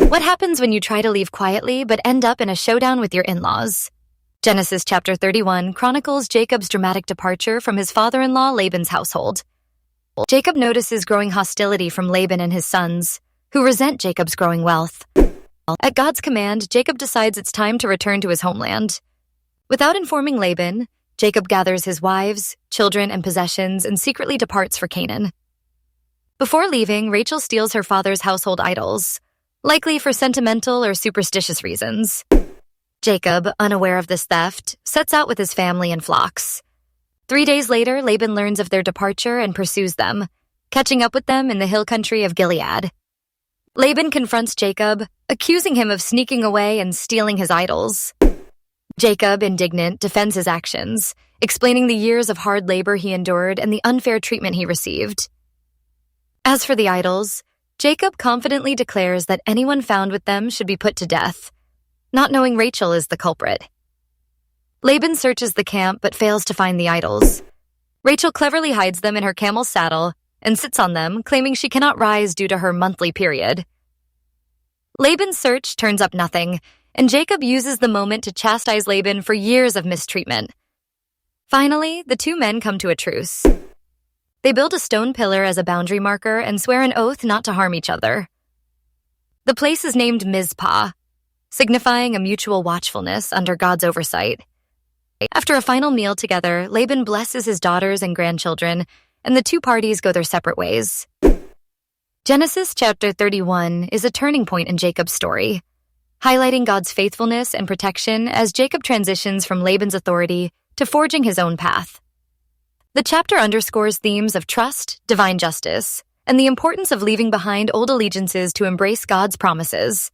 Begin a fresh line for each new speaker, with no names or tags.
What happens when you try to leave quietly but end up in a showdown with your in-laws? Genesis chapter 31 chronicles Jacob's dramatic departure from his father-in-law Laban's household. Jacob notices growing hostility from Laban and his sons, who resent Jacob's growing wealth. At God's command, Jacob decides it's time to return to his homeland. Without informing Laban, Jacob gathers his wives, children, and possessions and secretly departs for Canaan. Before leaving, Rachel steals her father's household idols, likely for sentimental or superstitious reasons. Jacob, unaware of this theft, sets out with his family and flocks. 3 days later, Laban learns of their departure and pursues them, catching up with them in the hill country of Gilead. Laban confronts Jacob, accusing him of sneaking away and stealing his idols. Jacob, indignant, defends his actions, explaining the years of hard labor he endured and the unfair treatment he received. As for the idols, Jacob confidently declares that anyone found with them should be put to death, not knowing Rachel is the culprit. Laban searches the camp but fails to find the idols. Rachel cleverly hides them in her camel's saddle and sits on them, claiming she cannot rise due to her monthly period. Laban's search turns up nothing, and Jacob uses the moment to chastise Laban for years of mistreatment. Finally, the two men come to a truce. They build a stone pillar as a boundary marker and swear an oath not to harm each other. The place is named Mizpah, signifying a mutual watchfulness under God's oversight. After a final meal together, Laban blesses his daughters and grandchildren, and the two parties go their separate ways. Genesis chapter 31 is a turning point in Jacob's story, highlighting God's faithfulness and protection as Jacob transitions from Laban's authority to forging his own path. The chapter underscores themes of trust, divine justice, and the importance of leaving behind old allegiances to embrace God's promises.